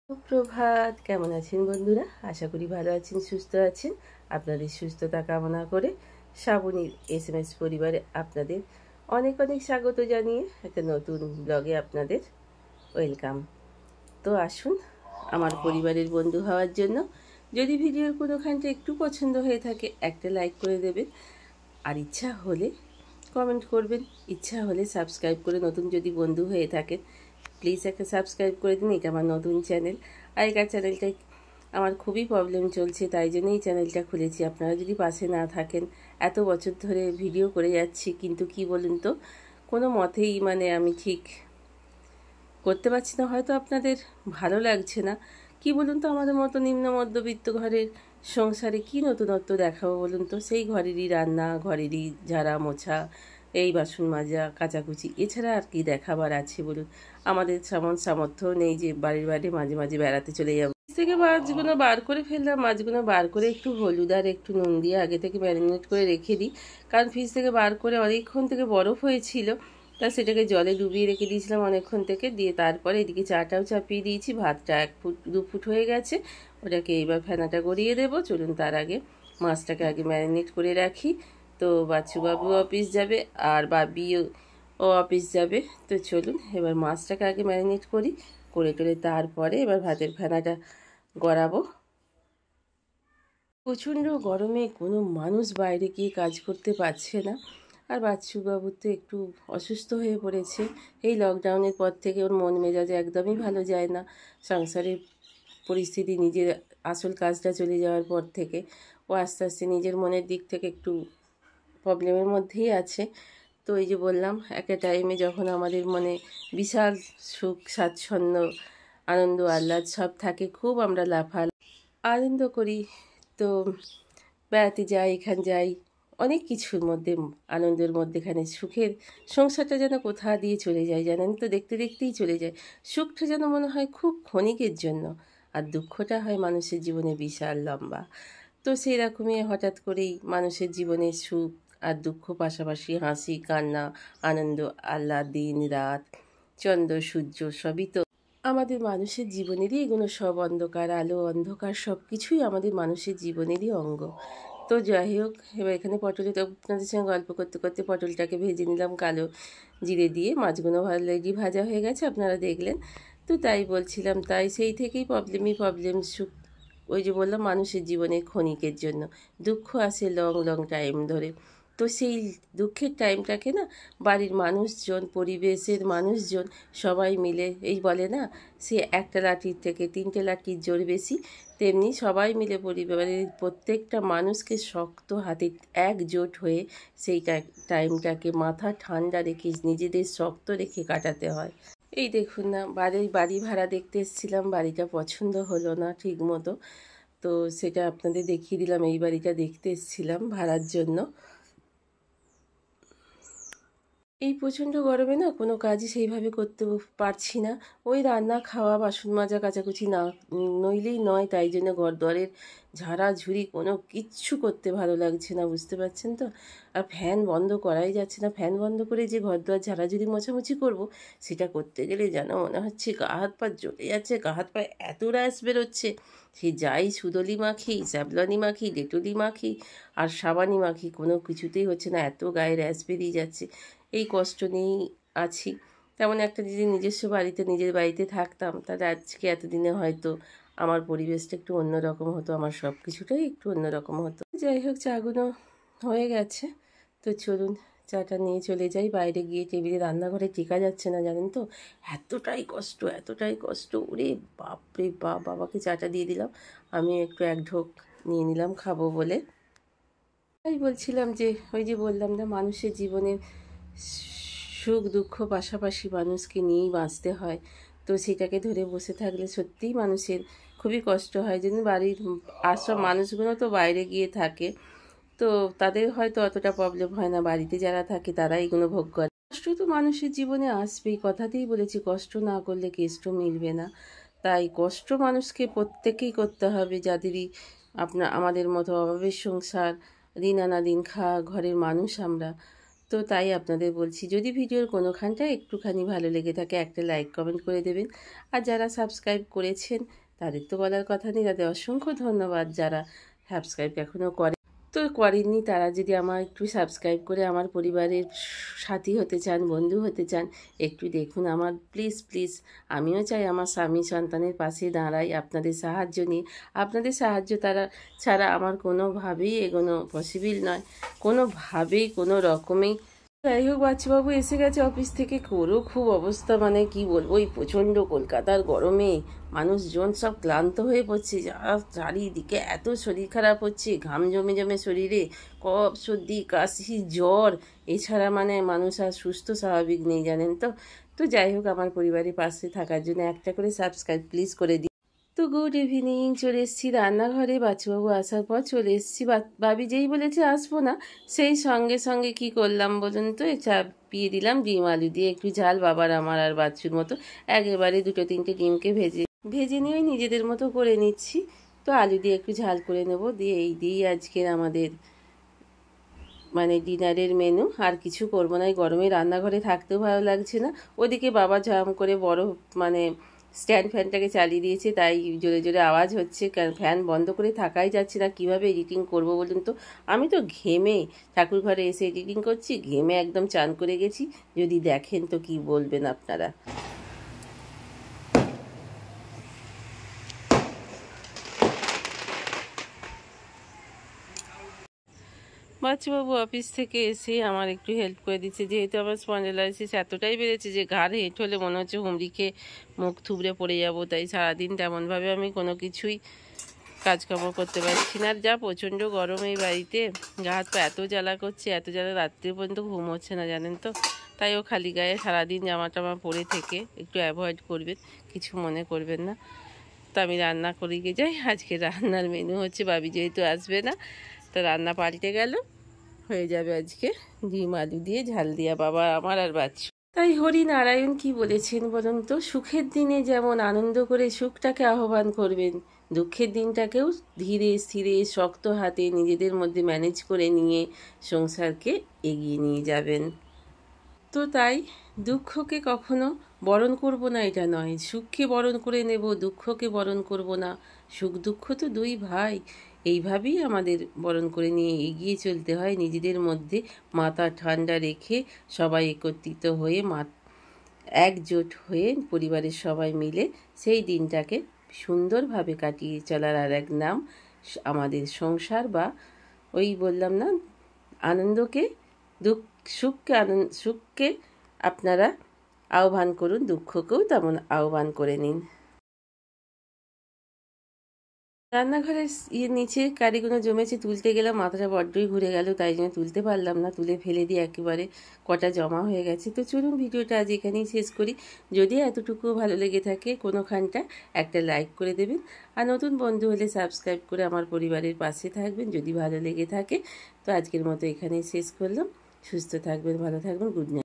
সুপ্রভাত, কেমন আছেন বন্ধুরা? আশা করি ভালো আছেন, সুস্থ আছেন। আপনাদের সুস্থতা কামনা করে শ্রাবণীর SMS পরিবারে আপনাদের অনেক অনেক স্বাগত জানিয়ে একটা নতুন ব্লগে আপনাদের ওয়েলকাম। তো আসুন আমার পরিবারের বন্ধু হওয়ার জন্য। যদি ভিডিওর কোনোখানটা একটু পছন্দ হয়ে থাকে একটা লাইক করে দেবেন, আর ইচ্ছা হলে কমেন্ট করবেন, ইচ্ছা হলে সাবস্ক্রাইব করে নতুন যদি বন্ধু হয়ে থাকেন প্লিজ একটা সাবস্ক্রাইব করে দিন। এটা আমার নতুন চ্যানেল। আগেকার চ্যানেলটায় আমার খুবই প্রবলেম চলছে, তাই জন্য এই চ্যানেলটা খুলেছি। আপনারা যদি পাশে না থাকেন, এত বছর ধরে ভিডিও করে যাচ্ছি, কিন্তু কি বলুন তো, কোনো মতেই আমি ঠিক করতে পারছি না। হয়তো আপনাদের ভালো লাগছে না। কি বলুন তো, আমাদের মতো নিম্ন মধ্যবিত্ত ঘরের সংসারে কি নতুনত্ব দেখাবো বলুন তো? সেই ঘরেরই রান্না, ঘরেরই ঝাড়া মোছা, এই বাসন মাজা, কাচাকুচি, এছাড়া আর কি দেখাবার আছে বলুন? আমাদের তেমন সামর্থ্য নেই যে বাড়ির বাইরে মাঝে মাঝে বেড়াতে চলে যাবো। থেকে মাছগুলো বার করে ফেললাম। মাছগুলো বার করে একটু হলুদ আর একটু নুন দিয়ে আগে থেকে ম্যারিনেট করে রেখে দিই, কারণ ফ্রিজ থেকে বার করে অনেকক্ষণ থেকে বরফ হয়েছিল, তা সেটাকে জলে ডুবিয়ে রেখে দিয়েছিলাম অনেকক্ষণ থেকে। দিয়ে তারপরে এদিকে চাটাও চাপিয়ে দিয়েছি। ভাতটা 1 ফুট 2 ফুট হয়ে গেছে, ওটাকে এইবার ফেনাটা গড়িয়ে দেবো। চলুন তার আগে মাছটাকে আগে ম্যারিনেট করে রাখি। তো বাচ্চুবাবু অফিস যাবে আর বাবিও অফিস যাবে। তো চলুন এবার মাছটাকে আগে ম্যারিনেট করি, করে টরে তারপরে এবার ভাতের ফেনাটা গড়াবো। প্রচণ্ড গরমে কোনো মানুষ বাইরে গিয়ে কাজ করতে পারছে না। আর বাচ্চুবাবু তো একটু অসুস্থ হয়ে পড়েছে। এই লকডাউনের পর থেকে ওর মন মেজাজ একদমই ভালো যায় না। সংসারের পরিস্থিতি, নিজের আসল কাজটা চলে যাওয়ার পর থেকে ও আস্তে আস্তে নিজের মনের দিক থেকে একটু প্রবলেমের মধ্যেই আছে। তো এই যে বললাম, একটা টাইমে যখন আমাদের মনে বিশাল সুখ স্বাচ্ছন্দ্য আনন্দ আহ্লাদ সব থাকে, খুব আমরা আনন্দ করি, তো বেড়াতে যাই, এখান যাই, অনেক কিছুর মধ্যে আনন্দের মধ্যেখানে সুখের সংসারটা যেন কোথা দিয়ে চলে যায় জানেন তো, দেখতে দেখতেই চলে যায়। সুখটা যেন মনে হয় খুব ক্ষণিকের জন্য, আর দুঃখটা হয় মানুষের জীবনে বিশাল লম্বা। তো সেই রকমই হঠাৎ করেই মানুষের জীবনে সুখ আর দুঃখ পাশাপাশি, হাসি কান্না আনন্দ আহ্লাদ, দিন রাত, চন্দ্র সূর্য সবই তো আমাদের মানুষের জীবনেরই। এগুলো সব অন্ধকার আলো অন্ধকার সব কিছুই আমাদের মানুষের জীবনেরই অঙ্গ। তো যাই হোক, এবার এখানে পটলে তো আপনাদের সঙ্গে গল্প করতে করতে পটলটাকে ভেজে নিলাম কালো জিরে দিয়ে। মাছগুলো অলরেডি ভাজা হয়ে গেছে, আপনারা দেখলেন। তো তাই বলছিলাম, তাই সেই থেকেই প্রবলেম সুখ। ওই যে বললাম, মানুষের জীবনে ক্ষণিকের জন্য, দুঃখ আসে লং লং টাইম ধরে। তো সেই দুঃখের টাইমটাকে না বাড়ির মানুষজন, পরিবেশের মানুষজন সবাই মিলে, এই বলে না সে একটা লাঠির থেকে 3টে লাঠির জোর বেশি, তেমনি সবাই মিলে পরিবারের প্রত্যেকটা মানুষকে শক্ত হাতে একজোট হয়ে সেই টাইমটাকে মাথা ঠান্ডা রেখে, নিজেদের শক্ত রেখে কাটাতে হয়। এই দেখুন না, বাড়ি ভাড়া দেখতে এসেছিলাম, বাড়িটা পছন্দ হলো না ঠিক মতো। তো সেটা আপনাদের দেখিয়ে দিলাম। এই বাড়িটা দেখতে এসেছিলাম ভাড়ার জন্য। এই প্রচণ্ড গরমে না কোনো কাজই সেইভাবে করতে পারছি না। ওই রান্না খাওয়া বাসন মাজা কাচাকুচি না নইলেই নয়, তাই জন্য ঘরদোয়ারের ঝাড়াঝুড়ি কোনো কিচ্ছু করতে ভালো লাগছে না, বুঝতে পারছেন তো। আর ফ্যান বন্ধ করাই যাচ্ছে না। ফ্যান বন্ধ করে যে ঘরদোয়ার ঝাড়াঝুড়ি মোছামুছি করব, সেটা করতে গেলে যেন মনে হচ্ছে গা হাত পা জ্বলে যাচ্ছে, গা হাত পায়ে এত র্যাশ বেরোচ্ছে। সে যাই সুদলি মাখি, স্যাভলনি মাখি, ডেটলি মাখি আর সাবানি মাখি, কোনো কিছুতেই হচ্ছে না, এত গায়ে র্যাশ বেরিয়ে যাচ্ছে। এই কষ্ট নিয়েই আছি। তেমন একটা যদি নিজস্ব বাড়িতে, নিজের বাড়িতে থাকতাম, তাহলে আজকে এতদিনে হয়তো আমার পরিবেশটা একটু অন্যরকম হতো, আমার সব কিছুটাই একটু অন্যরকম হতো। যাই হোক, চাগুলো হয়ে গেছে। তো চলুন চাটা নিয়ে চলে যাই। বাইরে গিয়ে টেবিলে রান্নাঘরে টেকা যাচ্ছে না জানেন তো, এতটাই কষ্ট। ওরে বাপরে বাপ! বাবাকে চাটা দিয়ে দিলাম, আমি একটু 1 ঢোক নিয়ে নিলাম খাবো বলে। তাই বলছিলাম যে, ওই যে বললাম না, মানুষের জীবনের সুখ দুঃখ পাশাপাশি মানুষকে নিয়েই বাঁচতে হয়। তো সেটাকে ধরে বসে থাকলে সত্যিই মানুষের খুবই কষ্ট হয়। যেন বাড়ির আশ্রম মানুষগুলো তো বাইরে গিয়ে থাকে, তো তাদের হয়তো অতটা প্রবলেম হয় না। বাড়িতে যারা থাকে তারা এগুলো ভোগ করে। কষ্ট তো মানুষের জীবনে আসবেই, কথাতেই বলেছি, কষ্ট না করলে কেষ্ট মিলবে না। তাই কষ্ট মানুষকে প্রত্যেকেই করতে হবে, যাদেরই আমাদের মতো অভাবের সংসার, দিন আনা দিন খাওয়া ঘরের মানুষ আমরা। তো তাই আপনাদের বলছি, যদি ভিডিওর কোনোখানটা একটুখানি ভালো লেগে থাকে একটা লাইক কমেন্ট করে দেবেন। আর যারা সাবস্ক্রাইব করেছেন তাদের তো বলার কথা নেই, তাদের অসংখ্য ধন্যবাদ। যারা সাবস্ক্রাইব এখনও করেননি তারা যদি আমার একটু সাবস্ক্রাইব করে আমার পরিবারের সাথী হতে চান, বন্ধু হতে চান, একটু দেখুন আমার প্লিজ প্লিজ। আমিও চাই আমার স্বামী সন্তানের পাশে দাঁড়াই আপনাদের সাহায্য নিয়ে। আপনাদের সাহায্য ছাড়া আমার কোনোভাবেই এগোনো পসিবল নয়, কোনোভাবেই কোনো রকমেই। যাই হোক, বাচ্চাবাবু এসে গেছে অফিস থেকে। ওরও খুব অবস্থা, মানে কি বলবো, এই প্রচণ্ড কলকাতার গরমে মানুষজন সব ক্লান্ত হয়ে পড়ছে। চারিদিকে এত শরীর খারাপ হচ্ছে, ঘাম জমে জমে শরীরে, কফ সর্দি কাশি জ্বর, এছাড়া মানে মানুষ আর সুস্থ স্বাভাবিক নেই, জানেন তো। তো যাই হোক, আমার পরিবারের পাশে থাকার জন্য একটা করে সাবস্ক্রাইব প্লিজ করে দিই। তো গুড ইভিনিং, চলে এসেছি রান্নাঘরে। বাচ্চুবাবু আসার পর চলে এসেছি। বাবি যেই বলেছে আসবো না, সেই সঙ্গে সঙ্গে কি করলাম বলুন তো, চাপিয়ে দিলাম ডিম আলু দিয়ে একটু ঝাল, বাবার আমার আর বাচ্চুর মতো। একেবারে 2-3টে ডিমকে ভেজে নিয়ে নিজেদের মতো করে নিচ্ছি। তো আলু দিয়ে একটু ঝাল করে নেব, দিয়ে এই দিয়েই আজকের আমাদের মানে ডিনারের মেনু। আর কিছু করবো না, এই গরমে রান্নাঘরে থাকতেও ভালো লাগছে না। ওদিকে বাবা ঝাম করে বড় মানে স্ট্যান্ড ফ্যানটাকে চালিয়ে দিয়েছে, তাই জোরে জোরে আওয়াজ হচ্ছে। ফ্যান বন্ধ করে থাকাই যাচ্ছে না। কিভাবে এডিটিং করব বলুন তো। আমি তো ঘেমে ঠাকুর ঘরে এসে এডিটিং করছি, ঘেমে একদম চান করে গেছি। যদি দেখেন তো কি বলবেন আপনারা। বাচ্চাবাবু অফিস থেকে এসে আমার একটু হেল্প করে দিচ্ছে, যেহেতু আমার স্পন্ডালাইসিস এতটাই বেড়েছে যে ঘাড় হেঁট হলে মনে হচ্ছে হুমড়ি খেয়ে মুখ থুবড়ে পড়ে যাবো। তাই সারাদিন তেমনভাবে আমি কোনো কিছুই কাজকর্ম করতে পারছি না। আর যা প্রচণ্ড গরম এই বাড়িতে, গা হাত পা এত জ্বালা করছে, এত জ্বালা, রাত্রি পর্যন্ত ঘুম হচ্ছে না, জানেন তো। তাই ও খালি গায়ে সারাদিন জামা টামা পরে থেকে একটু অ্যাভয়েড করবেন, কিছু মনে করবেন না। তো আমি রান্না করে গিয়ে যাই। আজকে রান্নার মেনু হচ্ছে, বাবি যেহেতু আসবে না তো রান্না পাল্টে গেল, হয়ে যাবে আজকে ডিম আলু দিয়ে ঝাল দিয়া, বাবা আমার আর বাচ্চু। তাই হরিনারায়ণ কি বলেছেন বলুন তো, সুখের দিনে যেমন আনন্দ করে সুখটাকে আহ্বান করবেন, দুঃখের দিনটাকেও ধীরে স্থিরে শক্ত হাতে নিজেদের মধ্যে ম্যানেজ করে নিয়ে সংসারকে এগিয়ে নিয়ে যাবেন। তো তাই দুঃখকে কখনো বরণ করব না এটা নয়, সুখকে বরণ করে নেব, দুঃখকে বরণ করব না। সুখ দুঃখ তো দুই ভাই, এইভাবেই আমাদের বরণ করে নিয়ে এগিয়ে চলতে হয়। নিজেদের মধ্যে মাথা ঠান্ডা রেখে সবাই একত্রিত হয়ে একজোট হয়ে পরিবারের সবাই মিলে সেই দিনটাকে সুন্দরভাবে কাটিয়ে চলার আর এক নাম আমাদের সংসার। বা ওই বললাম না, আনন্দকে সুখকে আপনারা আহ্বান করুন, দুঃখকেও তেমন আহ্বান করে নিন। রান্নাঘরের নিচে কারিগুলো জমেছে, তুলতে গেলাম, মাথাটা বড্ডই ঘুরে গেল, তাই জন্য তুলতে পারলাম না, তুলে ফেলে দিয়ে একেবারে কটা জমা হয়ে গেছে। তো চলুন ভিডিওটা আজ এখানেই শেষ করি। যদি এতটুকু ভালো লেগে থাকে কোনোখানটা একটা লাইক করে দেবেন, আর নতুন বন্ধু হলে সাবস্ক্রাইব করে আমার পরিবারের পাশে থাকবেন যদি ভালো লেগে থাকে। তো আজকের মতো এখানেই শেষ করলাম। সুস্থ থাকবেন, ভালো থাকবেন, গুড নাইট।